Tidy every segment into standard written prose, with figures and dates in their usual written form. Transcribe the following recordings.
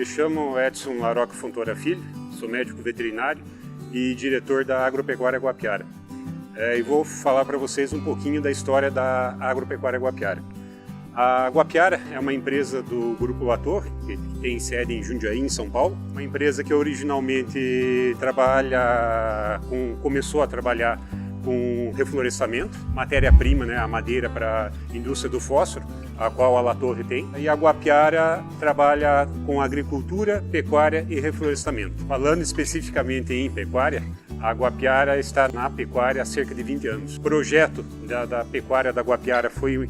Me chamo Edson Laroque Fontoura Filho, sou médico veterinário e diretor da Agropecuária Guapiara. E vou falar para vocês um pouquinho da história da Agropecuária Guapiara. A Guapiara é uma empresa do Grupo Latour, que tem sede em Jundiaí, em São Paulo. Uma empresa que originalmente começou a trabalhar com reflorestamento, matéria-prima, né, a madeira para a indústria do fósforo, a qual a Latour tem. E a Guapiara trabalha com agricultura, pecuária e reflorestamento. Falando especificamente em pecuária, a Guapiara está na pecuária há cerca de 20 anos. O projeto da pecuária da Guapiara foi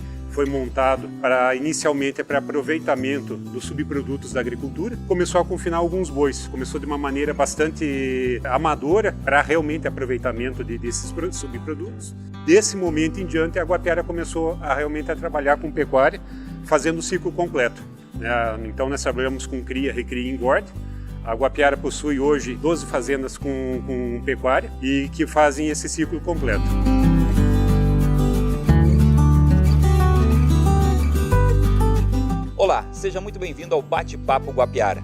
montado inicialmente para aproveitamento dos subprodutos da agricultura. Começou a confinar alguns bois, começou de uma maneira bastante amadora para realmente aproveitamento desses subprodutos. Desse momento em diante, a Guapiara começou realmente a trabalhar com pecuária, fazendo o ciclo completo. Então nós trabalhamos com cria, recria e engorde. A Guapiara possui hoje 12 fazendas com pecuária e que fazem esse ciclo completo. Olá, seja muito bem-vindo ao Bate-Papo Guapiara.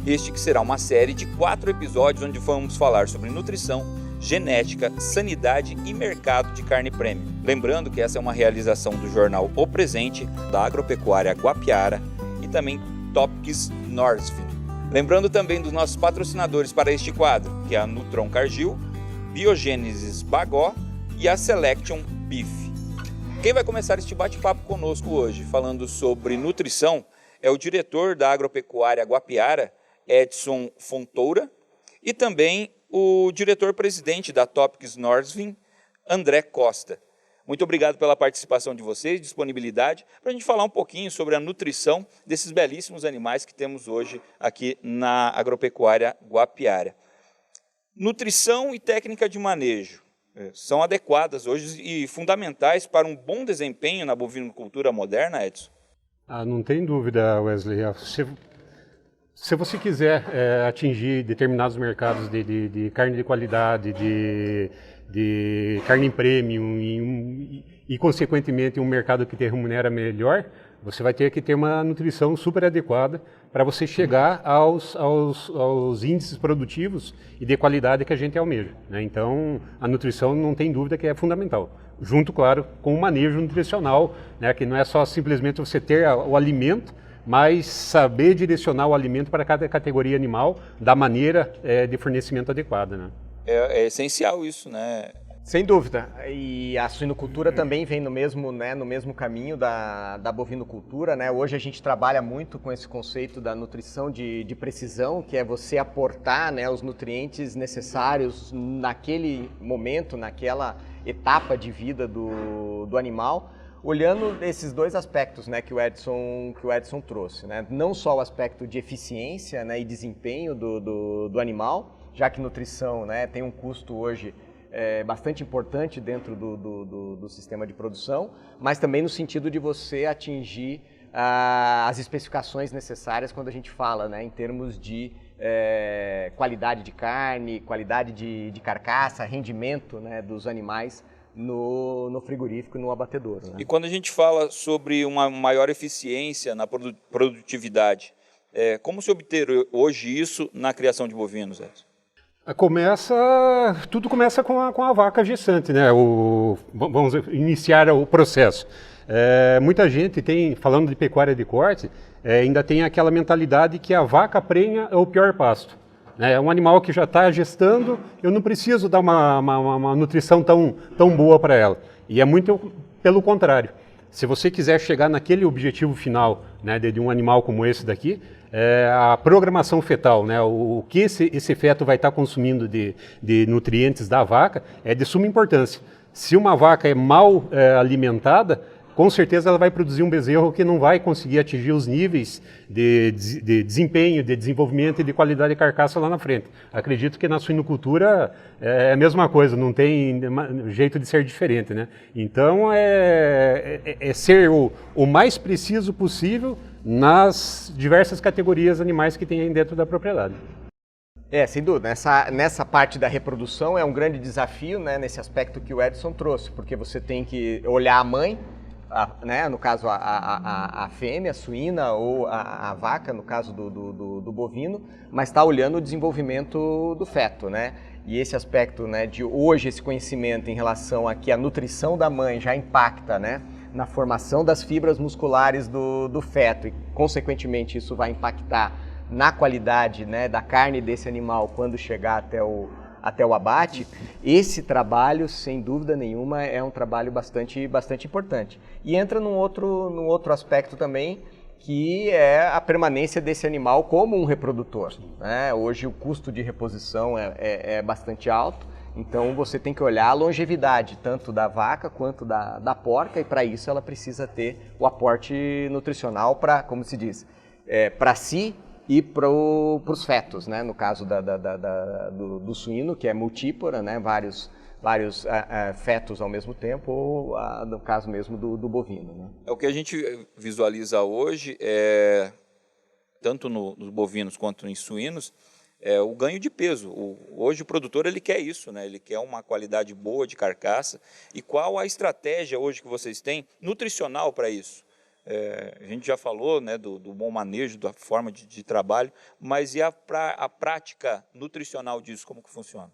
Este que será uma série de 4 episódios onde vamos falar sobre nutrição, genética, sanidade e mercado de carne premium. Lembrando que essa é uma realização do jornal O Presente, da Agropecuária Guapiara e também Topics Norsvin. Lembrando também dos nossos patrocinadores para este quadro, que é a Nutron Cargill, Biogênesis Bagó e a Selection Beef. Quem vai começar este bate-papo conosco hoje, falando sobre nutrição, é o diretor da Agropecuária Guapiara, Edson Fontoura, e também o diretor-presidente da Topics Norsvin, André Costa. Muito obrigado pela participação de vocês, disponibilidade, para a gente falar um pouquinho sobre a nutrição desses belíssimos animais que temos hoje aqui na Agropecuária Guapiara. Nutrição e técnica de manejo são adequadas hoje e fundamentais para um bom desempenho na bovinocultura moderna, Edson? Não tem dúvida, Wesley. Se você quiser atingir determinados mercados de carne de qualidade, de carne em premium e, consequentemente, um mercado que te remunera melhor, você vai ter que ter uma nutrição super adequada para você chegar aos índices produtivos e de qualidade que a gente almeja, né? Então, a nutrição não tem dúvida que é fundamental, junto, claro, com o manejo nutricional, né, que não é só simplesmente você ter o alimento, mas saber direcionar o alimento para cada categoria animal da maneira de fornecimento adequada, né? É essencial isso, né? Sem dúvida. E a suinocultura também vem no mesmo caminho da bovinocultura, né? Hoje a gente trabalha muito com esse conceito da nutrição de precisão, que é você aportar, né, os nutrientes necessários naquele momento, naquela etapa de vida do animal, olhando esses dois aspectos, né, que o Edson trouxe, né? Não só o aspecto de eficiência, né, e desempenho do animal, já que nutrição, né, tem um custo hoje bastante importante dentro do sistema de produção, mas também no sentido de você atingir as especificações necessárias quando a gente fala, né, em termos de qualidade de carne, qualidade de carcaça, rendimento, né, dos animais no frigorífico e no abatedouro, né? E quando a gente fala sobre uma maior eficiência na produtividade, como se obter hoje isso na criação de bovinos, Edson? Tudo começa com a vaca gestante, né? Vamos iniciar o processo. Muita gente falando de pecuária de corte, ainda tem aquela mentalidade que a vaca prenha é o pior pasto. É um animal que já está gestando, eu não preciso dar uma nutrição tão boa para ela. E é muito pelo contrário. Se você quiser chegar naquele objetivo final, né, de um animal como esse daqui, a programação fetal, né, o que esse feto vai estar consumindo de nutrientes da vaca é de suma importância. Se uma vaca é mal alimentada, com certeza ela vai produzir um bezerro que não vai conseguir atingir os níveis de desempenho, de desenvolvimento e de qualidade de carcaça lá na frente. Acredito que na suinocultura é a mesma coisa, não tem jeito de ser diferente, né? Então é ser o mais preciso possível nas diversas categorias animais que tem aí dentro da propriedade. Sem dúvida. Nessa parte da reprodução é um grande desafio, né, nesse aspecto que o Edson trouxe, porque você tem que olhar a mãe, né, no caso a fêmea, a suína, ou a vaca, no caso do bovino, mas está olhando o desenvolvimento do feto, né? E esse aspecto, né, de hoje, esse conhecimento em relação a que a nutrição da mãe já impacta, né, na formação das fibras musculares do feto, e consequentemente isso vai impactar na qualidade, né, da carne desse animal quando chegar até o abate. Esse trabalho, sem dúvida nenhuma, é um trabalho bastante importante. E entra num outro aspecto também, que é a permanência desse animal como um reprodutor, né? Hoje o custo de reposição é bastante alto, então você tem que olhar a longevidade tanto da vaca quanto da porca, e para isso ela precisa ter o aporte nutricional para, como se diz, para si e para os fetos, né? No caso do suíno, que é multípora, né? Vários fetos ao mesmo tempo, ou no caso mesmo do bovino, né? O que a gente visualiza hoje, tanto nos bovinos quanto em suínos, é o ganho de peso. Hoje o produtor ele quer isso, né? Ele quer uma qualidade boa de carcaça. E qual a estratégia hoje que vocês têm nutricional para isso? A gente já falou, né, do bom manejo, da forma de trabalho, mas e a prática nutricional disso, como que funciona?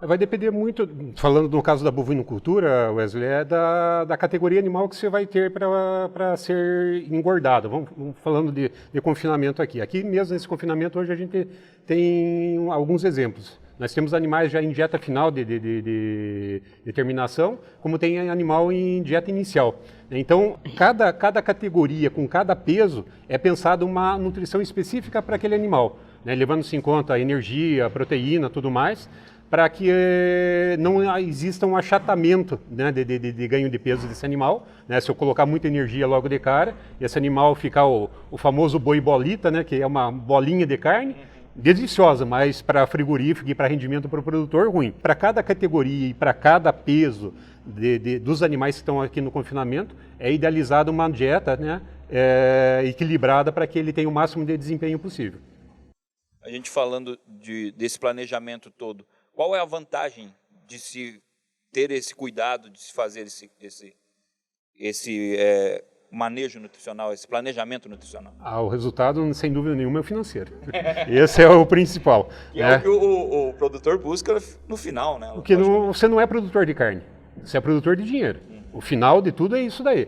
Vai depender muito, falando no caso da bovinocultura, Wesley, da categoria animal que você vai ter para ser engordado. Vamos falando de confinamento aqui. Aqui mesmo, nesse confinamento, hoje a gente tem alguns exemplos. Nós temos animais já em dieta final de terminação, como tem animal em dieta inicial. Então, cada categoria, com cada peso, é pensado uma nutrição específica para aquele animal, né? Levando-se em conta a energia, a proteína, tudo mais, para que não exista um achatamento, né, de ganho de peso desse animal, né? Se eu colocar muita energia logo de cara, esse animal ficar o famoso boi bolita, né, que é uma bolinha de carne, deliciosa, mas para frigorífico e para rendimento para o produtor, ruim. Para cada categoria e para cada peso dos animais que estão aqui no confinamento, é idealizada uma dieta, né, equilibrada para que ele tenha o máximo de desempenho possível. A gente falando desse planejamento todo, qual é a vantagem de se ter esse cuidado, de se fazer esse manejo nutricional, esse planejamento nutricional? O resultado, sem dúvida nenhuma, é o financeiro. Esse é o principal. E é o que o produtor busca no final, né? Porque você não é produtor de carne, você é produtor de dinheiro. O final de tudo é isso daí.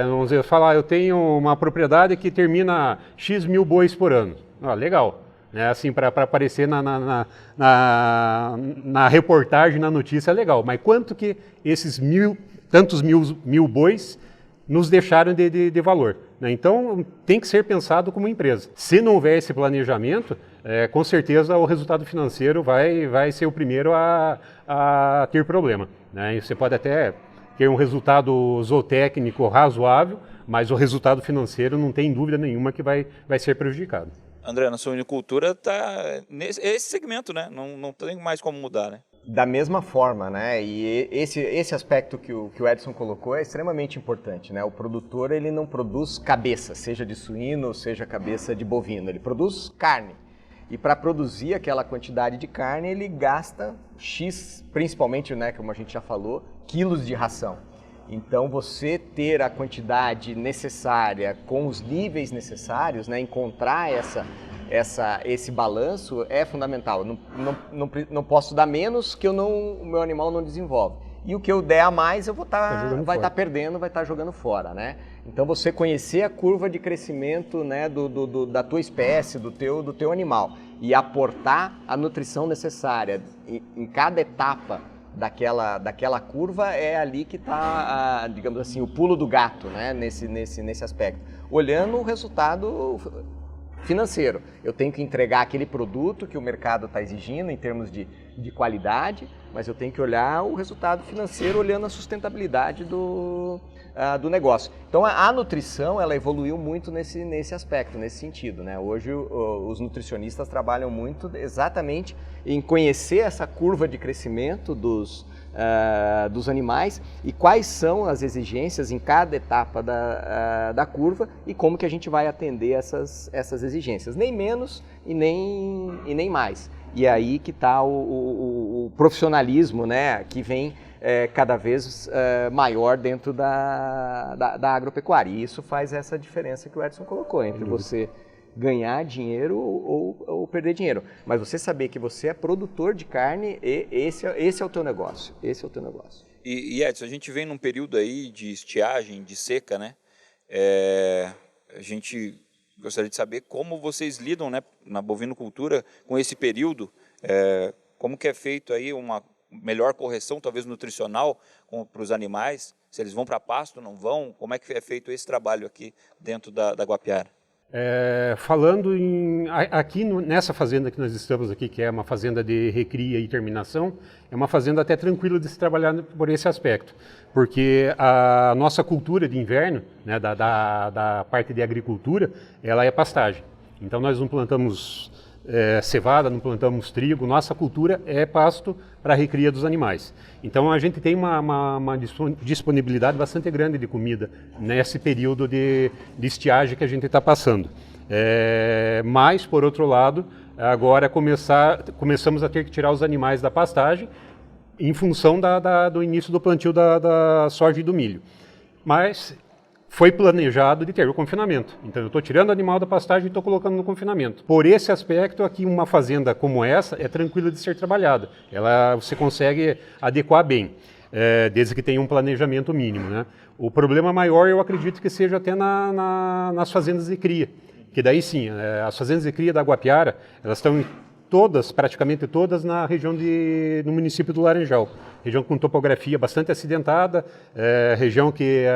Vamos dizer, eu tenho uma propriedade que termina X mil bois por ano. Legal. Assim, para aparecer na reportagem, na notícia, é legal. Mas quanto que esses tantos mil bois nos deixaram de valor, né? Então, tem que ser pensado como empresa. Se não houver esse planejamento, com certeza o resultado financeiro vai ser o primeiro a ter problema, né? E você pode até ter um resultado zootécnico razoável, mas o resultado financeiro não tem dúvida nenhuma que vai ser prejudicado. André, na suinicultura está nesse segmento, né? Não tem mais como mudar, né? Da mesma forma, né? E esse aspecto que o Edson colocou é extremamente importante, né? O produtor, ele não produz cabeça, seja de suíno, seja cabeça de bovino, ele produz carne. E para produzir aquela quantidade de carne, ele gasta X, principalmente, né, como a gente já falou, quilos de ração. Então, você ter a quantidade necessária, com os níveis necessários, né, encontrar esse balanço é fundamental. Não posso dar menos que o meu animal não desenvolve. E o que eu der a mais, eu vai estar perdendo, vai estar jogando fora, né? Então, você conhecer a curva de crescimento, né, da tua espécie, do teu animal, e aportar a nutrição necessária em cada etapa daquela curva, é ali que está, digamos assim, o pulo do gato, né, nesse aspecto. Olhando o resultado financeiro, eu tenho que entregar aquele produto que o mercado está exigindo em termos de qualidade, mas eu tenho que olhar o resultado financeiro olhando a sustentabilidade do negócio. Então, a nutrição, ela evoluiu muito nesse aspecto, nesse sentido, né? Hoje, os nutricionistas trabalham muito exatamente em conhecer essa curva de crescimento dos animais e quais são as exigências em cada etapa da curva e como que a gente vai atender essas exigências, nem menos e nem mais. E aí que está o profissionalismo, né, que vem cada vez maior dentro da agropecuária. E isso faz essa diferença que o Edson colocou, entre você ganhar dinheiro ou perder dinheiro. Mas você saber que você é produtor de carne, esse é o teu negócio. Esse é o teu negócio. E Edson, a gente vem num período aí de estiagem, de seca, né? A gente gostaria de saber como vocês lidam, né, na bovinocultura com esse período, como que é feito aí uma melhor correção, talvez nutricional, para os animais, se eles vão para pasto, não vão, como é que é feito esse trabalho aqui dentro da Guapiara? Falando aqui nessa fazenda que nós estamos aqui, que é uma fazenda de recria e terminação, é uma fazenda até tranquila de se trabalhar por esse aspecto, porque a nossa cultura de inverno, né, da parte de agricultura, ela é pastagem. Então nós não plantamos cevada, não plantamos trigo, nossa cultura é pasto para a recria dos animais. Então a gente tem uma disponibilidade bastante grande de comida nesse período de estiagem que a gente está passando. Mas, por outro lado, agora começamos a ter que tirar os animais da pastagem em função do início do plantio da soja e do milho. Mas foi planejado de ter o confinamento. Então eu estou tirando o animal da pastagem e estou colocando no confinamento. Por esse aspecto, aqui uma fazenda como essa é tranquila de ser trabalhada. Você consegue adequar bem, desde que tenha um planejamento mínimo, né? O problema maior eu acredito que seja até nas fazendas de cria. Que daí sim, as fazendas de cria da Guapiara, elas estão praticamente todas na região no município do Laranjal. Região com topografia bastante acidentada, região que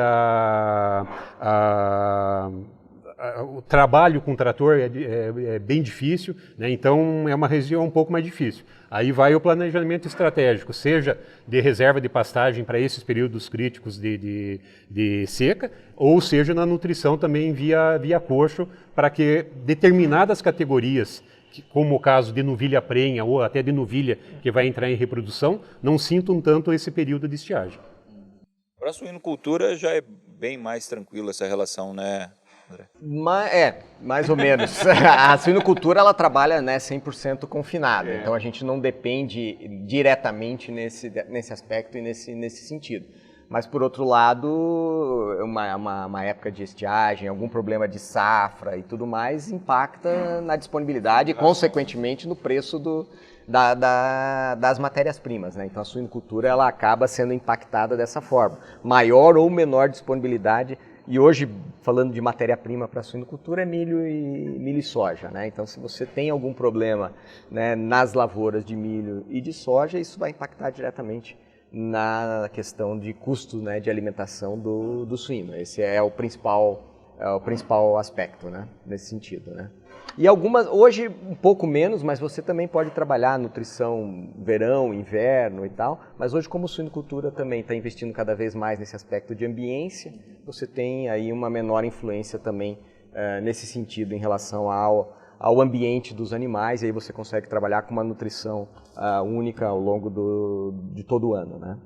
o trabalho com trator é bem difícil, né? Então é uma região um pouco mais difícil. Aí vai o planejamento estratégico, seja de reserva de pastagem para esses períodos críticos de seca, ou seja na nutrição também via coxo, para que determinadas categorias, como o caso de novilha prenha ou até de novilha que vai entrar em reprodução, não sintam tanto esse período de estiagem. Para a suinocultura já é bem mais tranquila essa relação, né, André? Mais ou menos. A suinocultura ela trabalha, né, 100% confinada, então a gente não depende diretamente nesse aspecto e nesse sentido. Mas, por outro lado, uma época de estiagem, algum problema de safra e tudo mais, impacta na disponibilidade e, consequentemente, no preço das matérias-primas, né? Então, a suinocultura ela acaba sendo impactada dessa forma. Maior ou menor disponibilidade. E hoje, falando de matéria-prima para a suinocultura, é milho e soja, né? Então, se você tem algum problema, né, nas lavouras de milho e de soja, isso vai impactar diretamente na questão de custo, né, de alimentação do suíno. Esse é o principal aspecto, né, nesse sentido, né. E hoje um pouco menos, mas você também pode trabalhar nutrição verão, inverno e tal, mas hoje como suinocultura também está investindo cada vez mais nesse aspecto de ambiência, você tem aí uma menor influência também nesse sentido em relação ao ambiente dos animais, e aí você consegue trabalhar com uma nutrição única ao longo de todo o ano, né?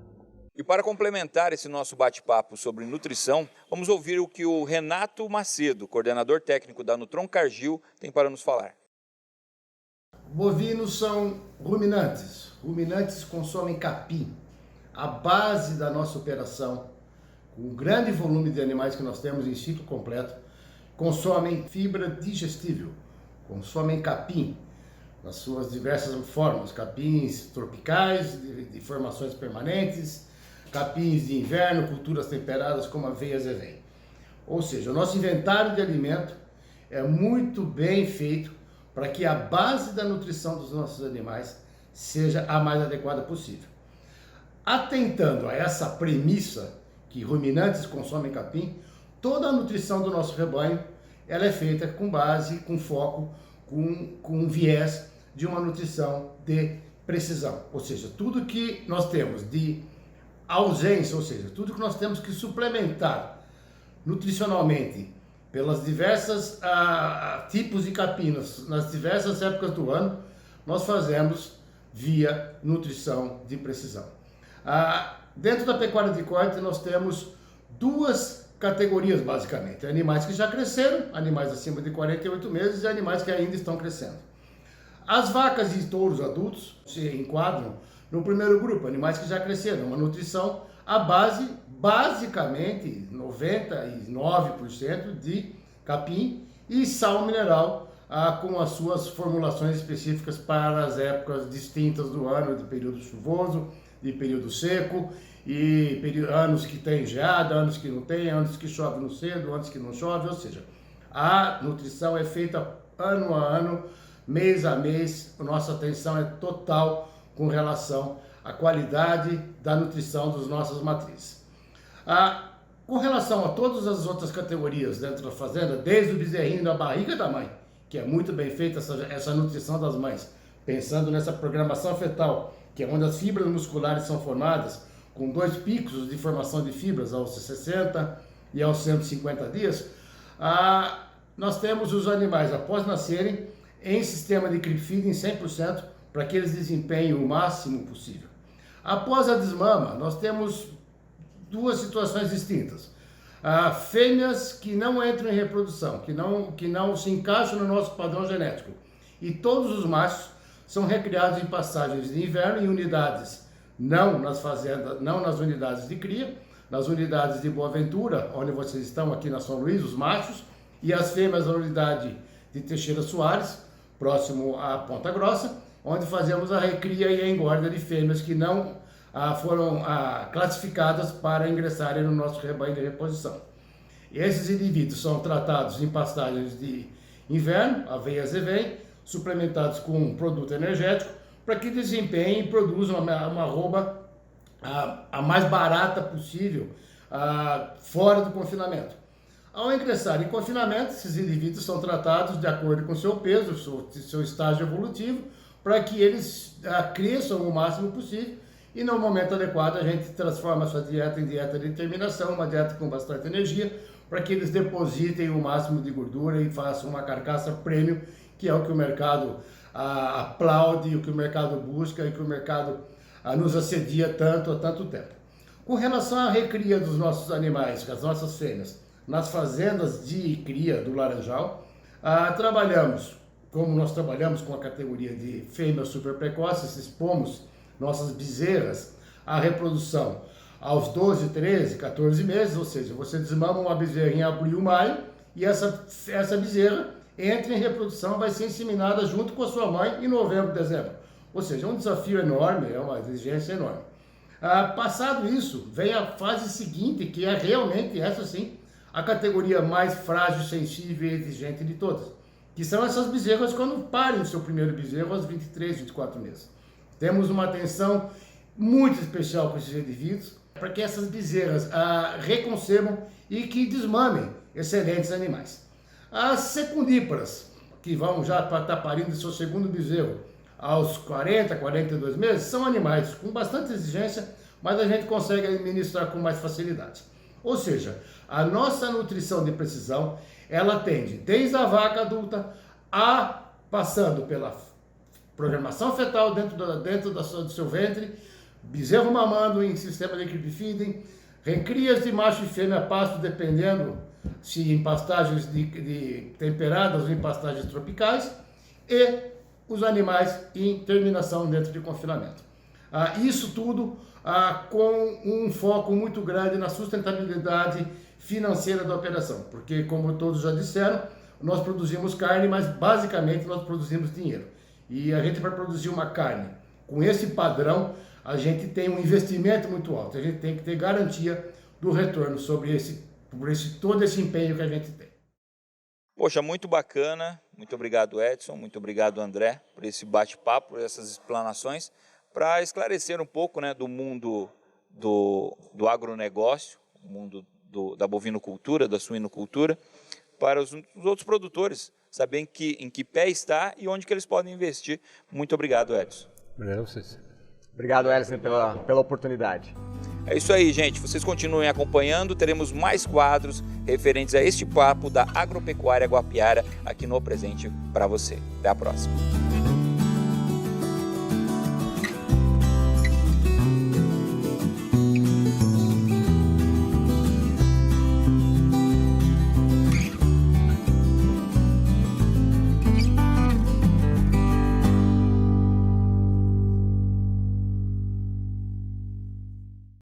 E para complementar esse nosso bate-papo sobre nutrição, vamos ouvir o que o Renato Macedo, coordenador técnico da Nutron Cargill, tem para nos falar. Bovinos são ruminantes. Ruminantes consomem capim. A base da nossa operação, com o grande volume de animais que nós temos em ciclo completo, consomem fibra digestível. Consomem capim, nas suas diversas formas, capins tropicais, de formações permanentes, capins de inverno, culturas temperadas como aveia e azevém. Ou seja, o nosso inventário de alimento é muito bem feito para que a base da nutrição dos nossos animais seja a mais adequada possível. Atentando a essa premissa que ruminantes consomem capim, toda a nutrição do nosso rebanho ela é feita com base, com foco, com viés de uma nutrição de precisão. Ou seja, tudo que nós temos de ausência, ou seja, tudo que nós temos que suplementar nutricionalmente pelas diversas tipos de capinas, nas diversas épocas do ano, nós fazemos via nutrição de precisão. Dentro da pecuária de corte nós temos duas categorias basicamente, animais que já cresceram, animais acima de 48 meses e animais que ainda estão crescendo. As vacas e touros adultos se enquadram no primeiro grupo, animais que já cresceram, uma nutrição à base, basicamente, 99% de capim e sal mineral, com as suas formulações específicas para as épocas distintas do ano, de período chuvoso, de período seco, e anos que tem geada, anos que não tem, anos que chove no cedo, anos que não chove, ou seja, a nutrição é feita ano a ano, mês a mês, nossa atenção é total com relação à qualidade da nutrição das nossas matrizes. Com relação a todas as outras categorias dentro da fazenda, desde o bezerrinho da barriga da mãe, que é muito bem feita essa nutrição das mães, pensando nessa programação fetal, que é onde as fibras musculares são formadas, com 2 picos de formação de fibras aos 60 e aos 150 dias, nós temos os animais, após nascerem, em sistema de creep feeding 100%, para que eles desempenhem o máximo possível. Após a desmama, nós temos 2 situações distintas. Fêmeas que não entram em reprodução, que não se encaixam no nosso padrão genético. E todos os machos são recriados em pastagens de inverno em unidades, não nas fazendas, não nas unidades de cria, nas unidades de Boa Ventura, onde vocês estão aqui na São Luís, os machos, e as fêmeas na unidade de Teixeira Soares, próximo à Ponta Grossa, onde fazemos a recria e a engorda de fêmeas que não foram classificadas para ingressarem no nosso rebanho de reposição. Esses indivíduos são tratados em pastagens de inverno, aveia zevém, suplementados com um produto energético, para que desempenhem e produzam uma arroba a mais barata possível, fora do confinamento. Ao ingressar em confinamento, esses indivíduos são tratados de acordo com seu peso, seu estágio evolutivo, para que eles cresçam o máximo possível, e no momento adequado a gente transforma a sua dieta em dieta de terminação, uma dieta com bastante energia, para que eles depositem o máximo de gordura e façam uma carcaça premium, que é o que o mercado aplaude, o que o mercado busca e que o mercado nos assedia tanto há tanto tempo. Com relação à recria dos nossos animais, das nossas fêmeas, nas fazendas de cria do Laranjal, como nós trabalhamos com a categoria de fêmeas super precoces, expomos nossas bezerras à reprodução aos 12, 13, 14 meses, ou seja, você desmama uma bezerra em abril, maio, e essa bezerra entra em reprodução, vai ser inseminada junto com a sua mãe em novembro, dezembro. Ou seja, é um desafio enorme, é uma exigência enorme. Passado isso, vem a fase seguinte, que é realmente, essa sim, a categoria mais frágil, sensível e exigente de todas, que são essas bezerras quando parem o seu primeiro bezerro aos 23, 24 meses. Temos uma atenção muito especial com esses indivíduos, para que essas bezerras reconcebam e que desmamem excelentes animais. As secundíparas, que vão já estar parindo o seu segundo bezerro aos 40, 42 meses, são animais com bastante exigência, mas a gente consegue administrar com mais facilidade. Ou seja, a nossa nutrição de precisão, ela atende desde a vaca adulta, passando pela programação fetal dentro do seu ventre, bezerro mamando em sistema de creep feeding, recrias de macho e fêmea pasto, dependendo se em pastagens de temperadas ou em pastagens tropicais, e os animais em terminação dentro de confinamento. Isso tudo com um foco muito grande na sustentabilidade financeira da operação, porque, como todos já disseram, nós produzimos carne, mas basicamente nós produzimos dinheiro. E a gente, para produzir uma carne com esse padrão, a gente tem um investimento muito alto, a gente tem que ter garantia do retorno sobre todo esse empenho que a gente tem. Poxa, muito bacana, muito obrigado Edson, muito obrigado André por esse bate-papo, por essas explanações, para esclarecer um pouco, né, do mundo do agronegócio, o mundo da bovinocultura, da suinocultura, para os outros produtores saberem em que pé está e onde que eles podem investir. Muito obrigado, Edson. Obrigado a vocês. Obrigado, Edson, pela oportunidade. É isso aí, gente. Vocês continuem acompanhando. Teremos mais quadros referentes a este papo da agropecuária Guapiara aqui no Presente para você. Até a próxima.